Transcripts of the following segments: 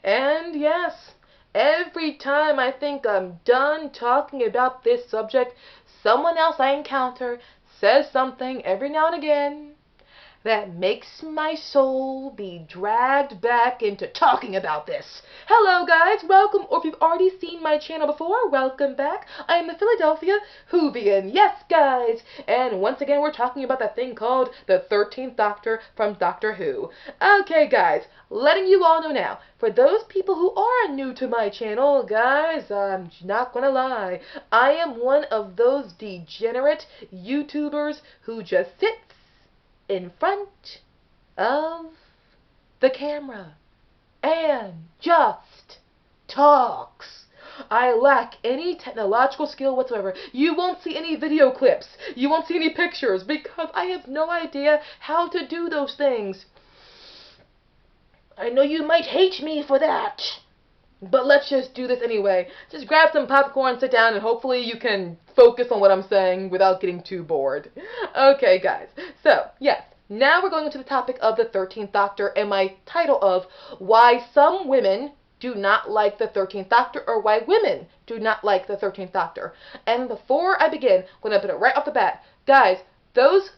And yes, every time I think I'm done talking about this subject, someone else I encounter says something every now and again that makes my soul be dragged back into talking about this. Hello guys, welcome, or if you've already seen my channel before, welcome back. I am the Philadelphia Whovian, yes guys, and once again we're talking about that thing called the 13th Doctor from Doctor Who. Okay guys, letting you all know now, for those people who are new to my channel, guys, I'm not gonna lie, I am one of those degenerate YouTubers who just sits in front of the camera and just talks. I lack any technological skill whatsoever. You won't see any video clips. You won't see any pictures because I have no idea how to do those things. I know you might hate me for that, but let's just do this anyway. Just grab some popcorn, sit down, and hopefully you can focus on what I'm saying without getting too bored. Okay, guys. So, yes. Now we're going into the topic of the 13th Doctor and my title of Why Some Women Do Not Like the 13th Doctor, or Why Women Do Not Like the 13th Doctor. And before I begin, I'm going to put it right off the bat. Guys,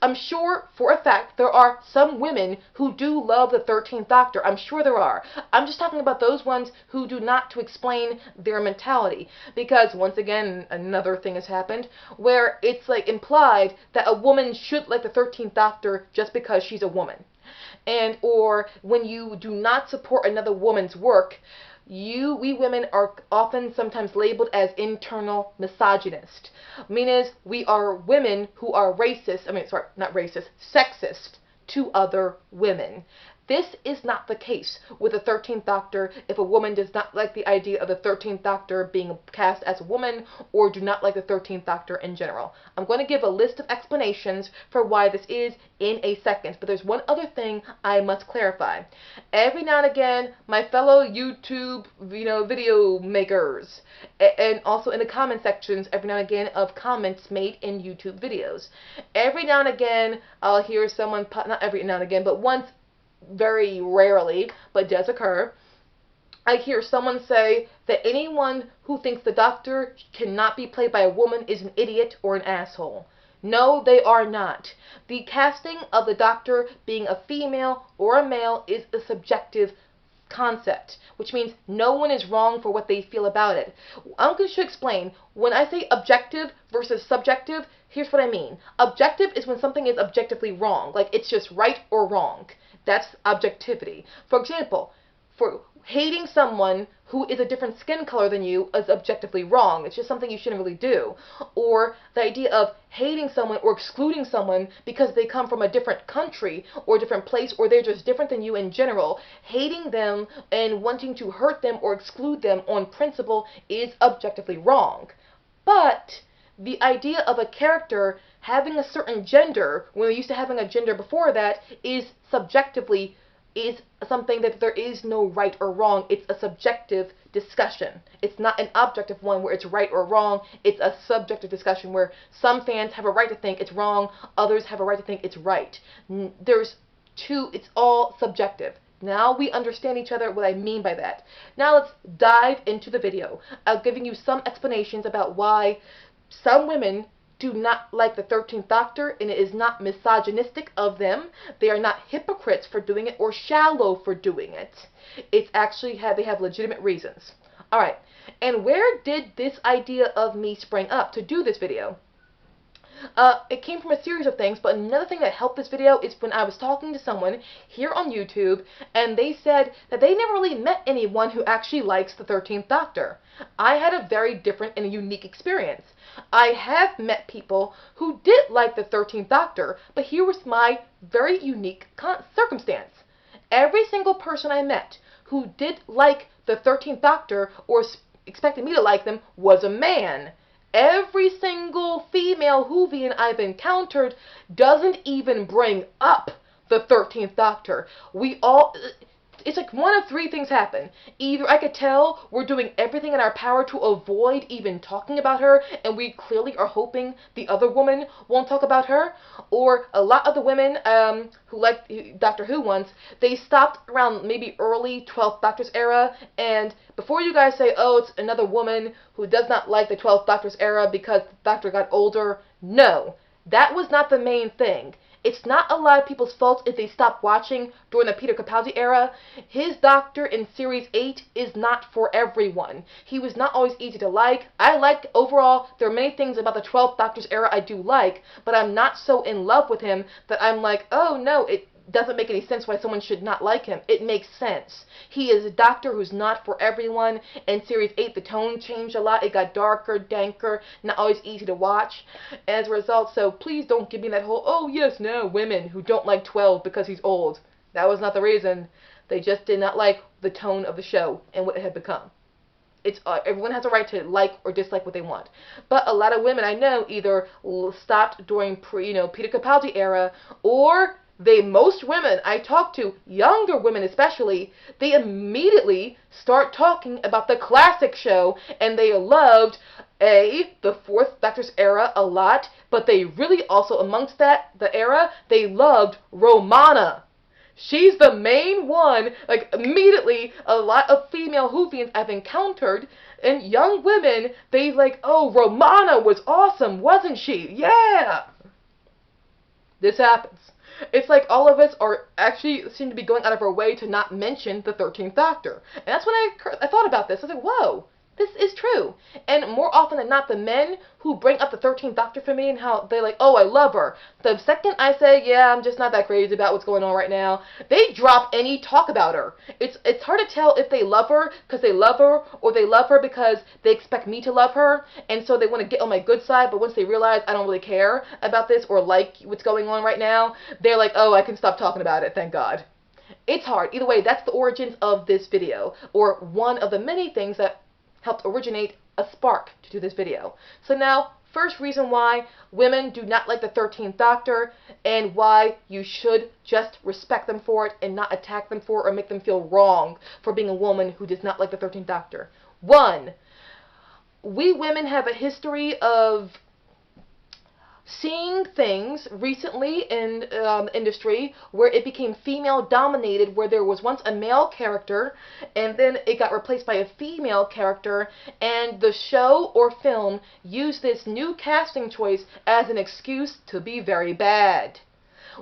I'm sure for a fact there are some women who do love the 13th Doctor. I'm sure there are. I'm just talking about those ones who do not to explain their mentality. Because once again, another thing has happened where it's like implied that a woman should like the 13th Doctor just because she's a woman. And or when you do not support another woman's work, we women are often sometimes labeled as internal misogynist. Meaning we are women who are sexist to other women. This is not the case with the 13th Doctor if a woman does not like the idea of the 13th Doctor being cast as a woman or do not like the 13th Doctor in general. I'm going to give a list of explanations for why this is in a second, but there's one other thing I must clarify. Every now and again, my fellow YouTube, video makers, and also in the comment sections every now and again of comments made in YouTube videos. Every now and again, I'll hear someone, not every now and again, but once, very rarely, but does occur, I hear someone say that anyone who thinks the Doctor cannot be played by a woman is an idiot or an asshole. No, they are not. The casting of the Doctor being a female or a male is a subjective concept, which means no one is wrong for what they feel about it. I'm going to explain. When I say objective versus subjective, here's what I mean. Objective is when something is objectively wrong, like it's just right or wrong. That's objectivity. For example, for hating someone who is a different skin color than you is objectively wrong. It's just something you shouldn't really do. Or the idea of hating someone or excluding someone because they come from a different country or different place or they're just different than you in general. Hating them and wanting to hurt them or exclude them on principle is objectively wrong. But the idea of a character having a certain gender, when we're used to having a gender before that, is something that there is no right or wrong. It's a subjective discussion. It's not an objective one where it's right or wrong. It's a subjective discussion where some fans have a right to think it's wrong, others have a right to think it's right. It's all subjective. Now we understand each other, what I mean by that. Now let's dive into the video. I'm giving you some explanations about why some women do not like the 13th Doctor, and it is not misogynistic of them. They are not hypocrites for doing it or shallow for doing it. It's actually they have legitimate reasons. Alright, and where did this idea of me spring up to do this video? It came from a series of things, but another thing that helped this video is when I was talking to someone here on YouTube, and they said that they never really met anyone who actually likes the 13th Doctor. I had a very different and unique experience. I have met people who did like the 13th Doctor, but here was my very unique circumstance. Every single person I met who did like the 13th Doctor or expected me to like them was a man. Every single female Whovian I've encountered doesn't even bring up the 13th Doctor. We all... it's like one of three things happen. Either I could tell we're doing everything in our power to avoid even talking about her, and we clearly are hoping the other woman won't talk about her, or a lot of the women who liked Doctor Who once, they stopped around maybe early 12th Doctor's era, and before you guys say, oh, it's another woman who does not like the 12th Doctor's era because the Doctor got older, no, that was not the main thing. It's not a lot of people's fault if they stop watching during the Peter Capaldi era. His Doctor in Series 8 is not for everyone. He was not always easy to like. Overall, there are many things about the 12th Doctor's era I do like, but I'm not so in love with him that I'm like, oh no, it doesn't make any sense why someone should not like him. It makes sense. He is a Doctor who's not for everyone. In Series 8, the tone changed a lot. It got darker, danker, not always easy to watch as a result. So please don't give me that whole, oh yes, no, women who don't like 12 because he's old. That was not the reason. They just did not like the tone of the show and what it had become. It's everyone has a right to like or dislike what they want. But a lot of women I know either stopped during Peter Capaldi era, or most women I talk to, younger women especially, they immediately start talking about the classic show, and they loved the fourth Doctor's era a lot, but they really also, amongst the era, they loved Romana. She's the main one. Like, immediately, a lot of female Whovians I've encountered, and young women, they like, oh, Romana was awesome, wasn't she? Yeah! This happens. It's like all of us are actually seem to be going out of our way to not mention the 13th Doctor. And that's when I thought about this. I was like, whoa, this is true. And more often than not, the men who bring up the 13th Doctor for me and how they're like, oh, I love her. The second I say, yeah, I'm just not that crazy about what's going on right now, they drop any talk about her. It's hard to tell if they love her because they love her, or they love her because they expect me to love her, and so they want to get on my good side, but once they realize I don't really care about this or like what's going on right now, they're like, oh, I can stop talking about it, thank God. It's hard. Either way, that's the origins of this video, or one of the many things that helped originate a spark to do this video. So now, first reason why women do not like the 13th Doctor, and why you should just respect them for it and not attack them for it or make them feel wrong for being a woman who does not like the 13th Doctor. 1, we women have a history of seeing things recently in the industry where it became female dominated, where there was once a male character and then it got replaced by a female character, and the show or film used this new casting choice as an excuse to be very bad.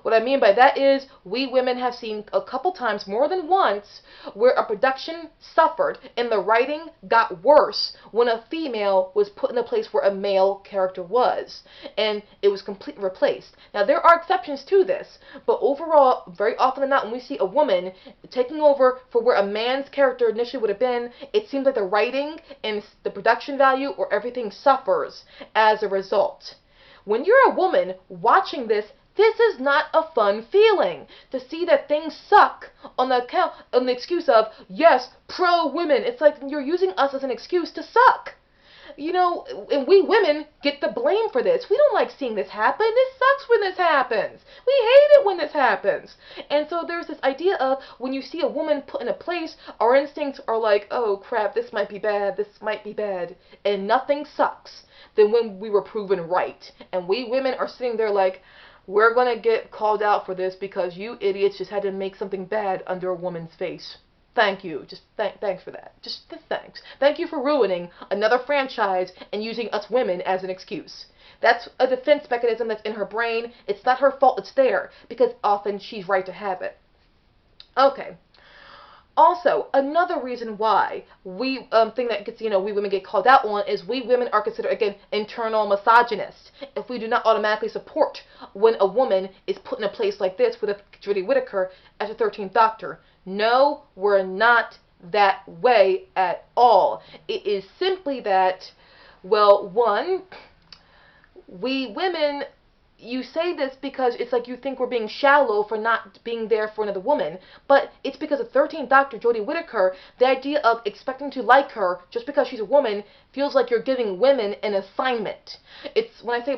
What I mean by that is, we women have seen a couple times, more than once, where a production suffered and the writing got worse when a female was put in a place where a male character was, and it was completely replaced. Now, there are exceptions to this, but overall, very often than not, when we see a woman taking over for where a man's character initially would have been, it seems like the writing and the production value or everything suffers as a result. When you're a woman watching this is not a fun feeling to see that things suck on the excuse of, yes, pro-women. It's like you're using us as an excuse to suck. You know, and we women get the blame for this. We don't like seeing this happen. This sucks when this happens. We hate it when this happens. And so there's this idea of when you see a woman put in a place, our instincts are like, oh crap, this might be bad, and nothing sucks than when we were proven right. And we women are sitting there like, we're going to get called out for this because you idiots just had to make something bad under a woman's face. Thank you. Just thanks for that. Just thanks. Thank you for ruining another franchise and using us women as an excuse. That's a defense mechanism that's in her brain. It's not her fault it's there, because often she's right to have it. Okay. Also, another reason why we thing that gets, we women get called out on is we women are considered, again, internal misogynists. If we do not automatically support when a woman is put in a place like this with a Jodie Whittaker as a 13th Doctor. No, we're not that way at all. It is simply that, well, one, we women, you say this because it's like you think we're being shallow for not being there for another woman, but it's because of 13th Doctor Jodie Whittaker, the idea of expecting to like her just because she's a woman feels like you're giving women an assignment. It's, when I say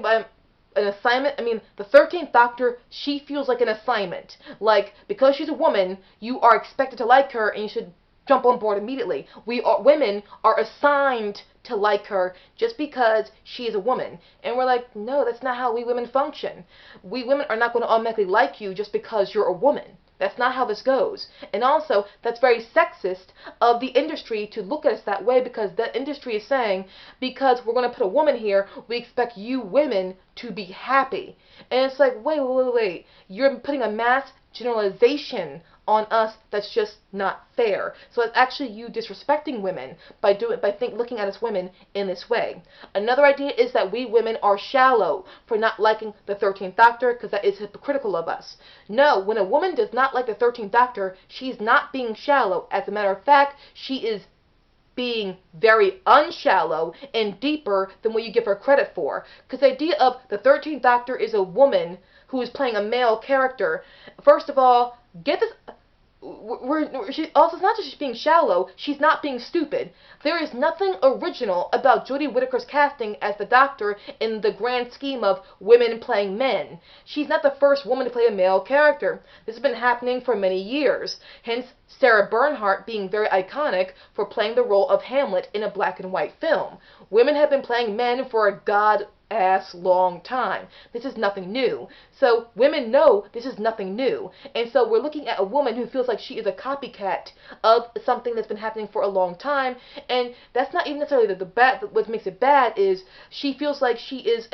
an assignment. I mean, the 13th Doctor, she feels like an assignment. Like, because she's a woman, you are expected to like her and you should jump on board immediately. Women are assigned to like her just because she is a woman. And we're like, no, that's not how we women function. We women are not going to automatically like you just because you're a woman. That's not how this goes. And also, that's very sexist of the industry to look at us that way, because that industry is saying, because we're going to put a woman here, we expect you women to be happy. And it's like, wait. You're putting a mass generalization on us that's just not fair. So it's actually you disrespecting women by looking at us women in this way. Another idea is that we women are shallow for not liking the 13th Doctor, because that is hypocritical of us. No, when a woman does not like the 13th Doctor, she's not being shallow. As a matter of fact, she is being very unshallow and deeper than what you give her credit for. Because the idea of the 13th Doctor is a woman who is playing a male character. First of all, get this. She also, it's not just she's being shallow, she's not being stupid. There is nothing original about Jodie Whittaker's casting as the Doctor in the grand scheme of women playing men. She's not the first woman to play a male character. This has been happening for many years. Hence, Sarah Bernhardt being very iconic for playing the role of Hamlet in a black and white film. Women have been playing men for a god-ass long time. This is nothing new. So women know this is nothing new. And so we're looking at a woman who feels like she is a copycat of something that's been happening for a long time. And that's not even necessarily the bad. What makes it bad is she feels like she's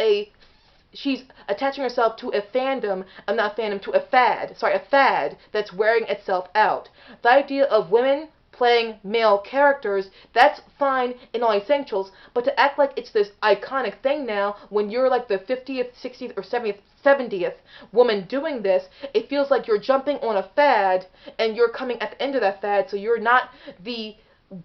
attaching herself to a fandom, to a fad that's wearing itself out. The idea of women playing male characters, that's fine in all essentials, but to act like it's this iconic thing now, when you're like the 50th, 60th, or 70th woman doing this, it feels like you're jumping on a fad, and you're coming at the end of that fad, so you're not the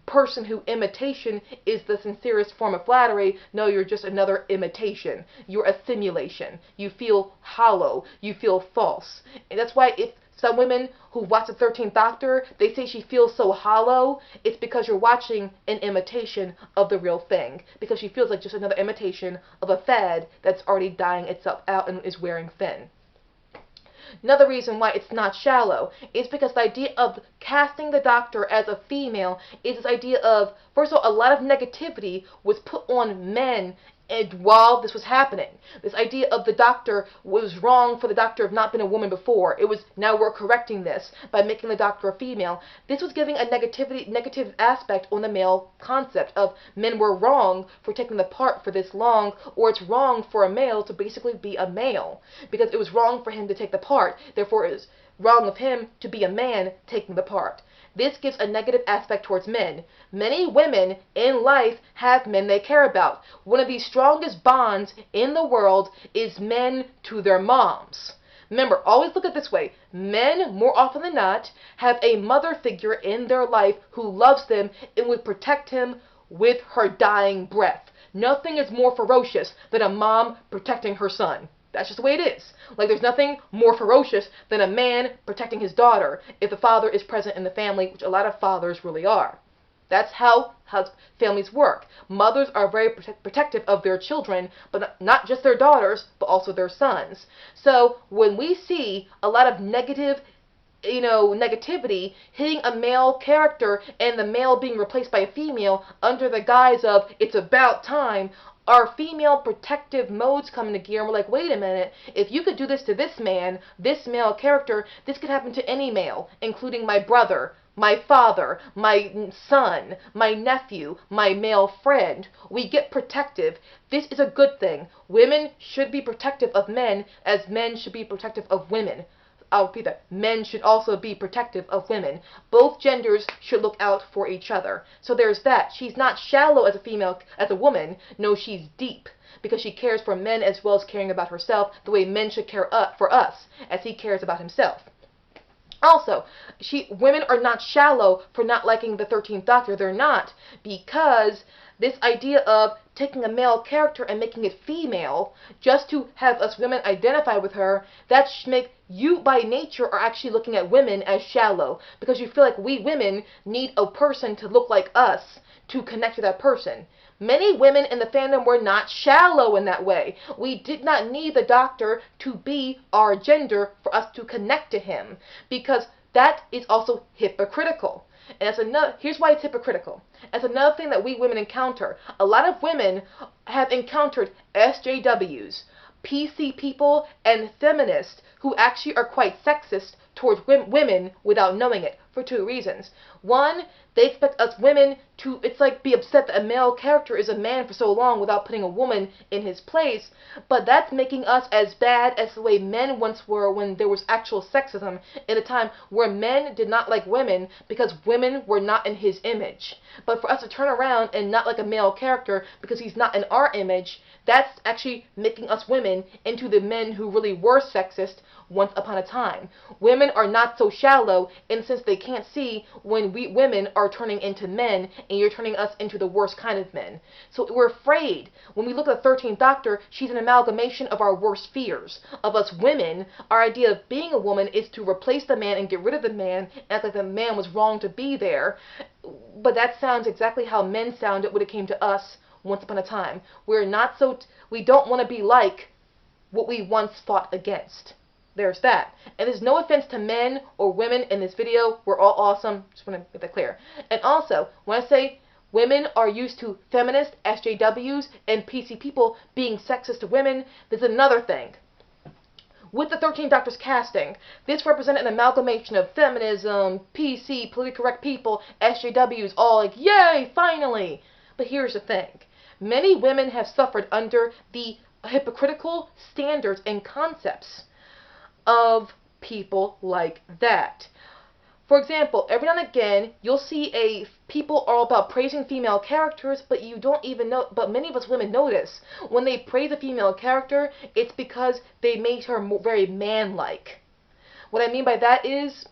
person who imitation is the sincerest form of flattery. No, you're just another imitation. You're a simulation. You feel hollow. You feel false. And that's why if some women who watch the 13th Doctor, they say she feels so hollow, it's because you're watching an imitation of the real thing. Because she feels like just another imitation of a fad that's already dying itself out and is wearing thin. Another reason why it's not shallow is because the idea of casting the Doctor as a female is this idea of, first of all, a lot of negativity was put on men while this was happening. This idea of the Doctor was wrong for the Doctor of not being a woman before. It was, now we're correcting this by making the Doctor a female. This was giving a negative aspect on the male concept of men were wrong for taking the part for this long, or it's wrong for a male to basically be a male, because it was wrong for him to take the part, therefore it was wrong of him to be a man taking the part. This gives a negative aspect towards men. Many women in life have men they care about. One of the strongest bonds in the world is men to their moms. Remember, always look at it this way. Men, more often than not, have a mother figure in their life who loves them and would protect him with her dying breath. Nothing is more ferocious than a mom protecting her son. That's just the way it is. Like, there's nothing more ferocious than a man protecting his daughter if the father is present in the family, which a lot of fathers really are. That's how families work. Mothers are very protective of their children, but not just their daughters, but also their sons. So when we see a lot of negativity hitting a male character and the male being replaced by a female under the guise of it's about time, our female protective modes come into gear, and we're like, wait a minute, if you could do this to this man, this male character, this could happen to any male, including my brother, my father, my son, my nephew, my male friend. We get protective. This is a good thing. Women should be protective of men as men should be protective of women. I'll repeat that. Men should also be protective of women. Both genders should look out for each other. So there's that. She's not shallow as a woman. No, she's deep. Because she cares for men as well as caring about herself, the way men should care for us, as he cares about himself. Also, women are not shallow for not liking the 13th Doctor. They're not, because this idea of taking a male character and making it female just to have us women identify with her, that you by nature are actually looking at women as shallow because you feel like we women need a person to look like us to connect to that person. Many women in the fandom were not shallow in that way. We did not need the Doctor to be our gender for us to connect to him, because that is also hypocritical. And that's another, here's why it's hypocritical. That's another thing that we women encounter. A lot of women have encountered SJWs, PC people, and feminists who actually are quite sexist towards women without knowing it, for two reasons. One, they expect us women to, it's like, be upset that a male character is a man for so long without putting a woman in his place, but that's making us as bad as the way men once were when there was actual sexism in a time where men did not like women because women were not in his image. But for us to turn around and not like a male character because he's not in our image, that's actually making us women into the men who really were sexist once upon a time. Women are not so shallow in the sense they can't see when we women are turning into men and you're turning us into the worst kind of men. So we're afraid. When we look at the 13th Doctor, she's an amalgamation of our worst fears. Of us women, our idea of being a woman is to replace the man and get rid of the man, and act like the man was wrong to be there. But that sounds exactly how men sounded when it came to us once upon a time. We don't want to be like what we once fought against. There's that. And there's no offense to men or women in this video. We're all awesome. Just want to make that clear. And also, when I say women are used to feminist, SJWs, and PC people being sexist to women, there's another thing. With the 13th Doctor's casting, this represented an amalgamation of feminism, PC, politically correct people, SJWs, all like, yay, finally! But here's the thing. Many women have suffered under the hypocritical standards and concepts of people like that. For example, every now and again, you'll see people all about praising female characters, but you don't even know, but many of us women notice, when they praise a female character, it's because they made her very man-like. What I mean by that is,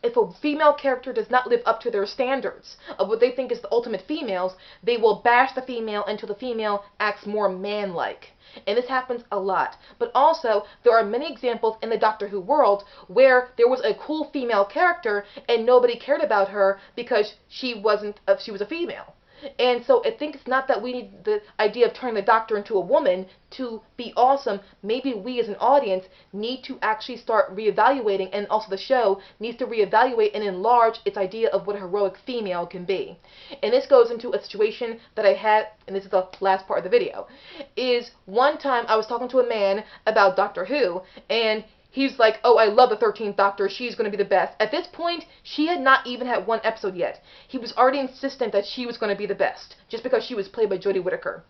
if a female character does not live up to their standards of what they think is the ultimate females, they will bash the female until the female acts more man-like. And this happens a lot. But also, there are many examples in the Doctor Who world where there was a cool female character and nobody cared about her because she was a female. And so I think it's not that we need the idea of turning the Doctor into a woman to be awesome. Maybe we as an audience need to actually start reevaluating, and also the show needs to reevaluate and enlarge its idea of what a heroic female can be. And this goes into a situation that I had, and this is the last part of the video, is one time I was talking to a man about Doctor Who, and he's like, oh, I love the 13th Doctor. She's going to be the best. At this point, she had not even had one episode yet. He was already insistent that she was going to be the best, just because she was played by Jodie Whittaker.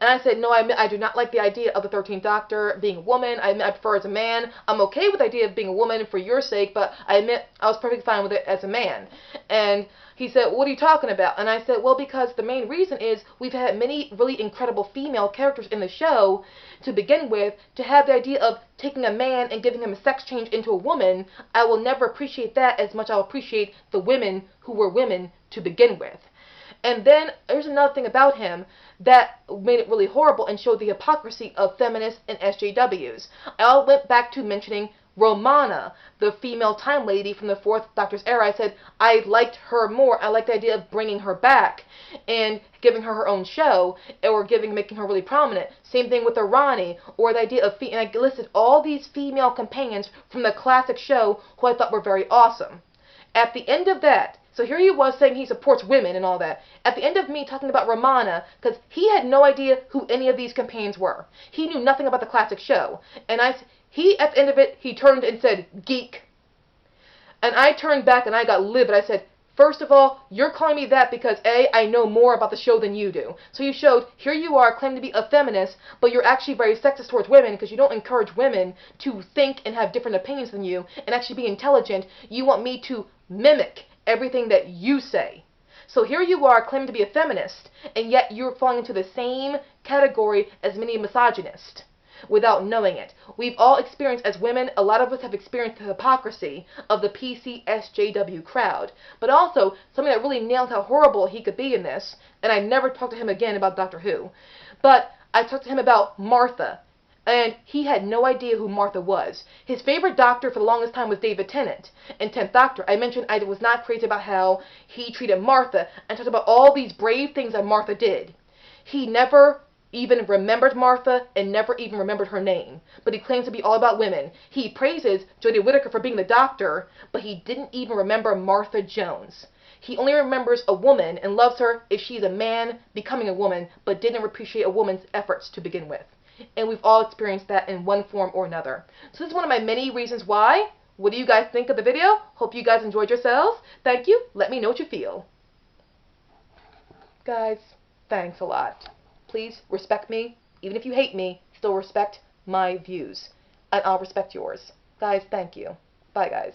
And I said, no, I do not like the idea of the 13th Doctor being a woman. I prefer as a man. I'm okay with the idea of being a woman for your sake, but I admit I was perfectly fine with it as a man. And he said, what are you talking about? And I said, well, because the main reason is we've had many really incredible female characters in the show to begin with. To have the idea of taking a man and giving him a sex change into a woman, I will never appreciate that as much as I'll appreciate the women who were women to begin with. And then there's another thing about him that made it really horrible and showed the hypocrisy of feminists and SJWs. I went back to mentioning Romana, the female time lady from the 4th Doctor's era. I said I liked her more. I liked the idea of bringing her back and giving her own show, or making her really prominent. Same thing with Irani, or the idea of and I listed all these female companions from the classic show who I thought were very awesome. At the end of that, so here he was saying he supports women and all that. At the end of me talking about Romana, because he had no idea who any of these companions were. He knew nothing about the classic show. And at the end of it, he turned and said, geek. And I turned back and I got livid. I said, first of all, you're calling me that because A, I know more about the show than you do. So you showed, here you are claiming to be a feminist, but you're actually very sexist towards women because you don't encourage women to think and have different opinions than you and actually be intelligent. You want me to mimic everything that you say. So here you are claiming to be a feminist, and yet you're falling into the same category as many misogynists without knowing it. We've all experienced, as women, a lot of us have experienced the hypocrisy of the PCSJW crowd. But also, something that really nailed how horrible he could be in this, and I never talked to him again about Doctor Who, but I talked to him about Martha. And he had no idea who Martha was. His favorite doctor for the longest time was David Tennant. In 10th Doctor, I mentioned I was not crazy about how he treated Martha and talked about all these brave things that Martha did. He never even remembered Martha and never even remembered her name. But he claims to be all about women. He praises Jodie Whittaker for being the doctor, but he didn't even remember Martha Jones. He only remembers a woman and loves her if she's a man becoming a woman, but didn't appreciate a woman's efforts to begin with. And we've all experienced that in one form or another. So this is one of my many reasons why. What do you guys think of the video? Hope you guys enjoyed yourselves. Thank you. Let me know what you feel. Guys, thanks a lot. Please respect me. Even if you hate me, still respect my views. And I'll respect yours. Guys, thank you. Bye, guys.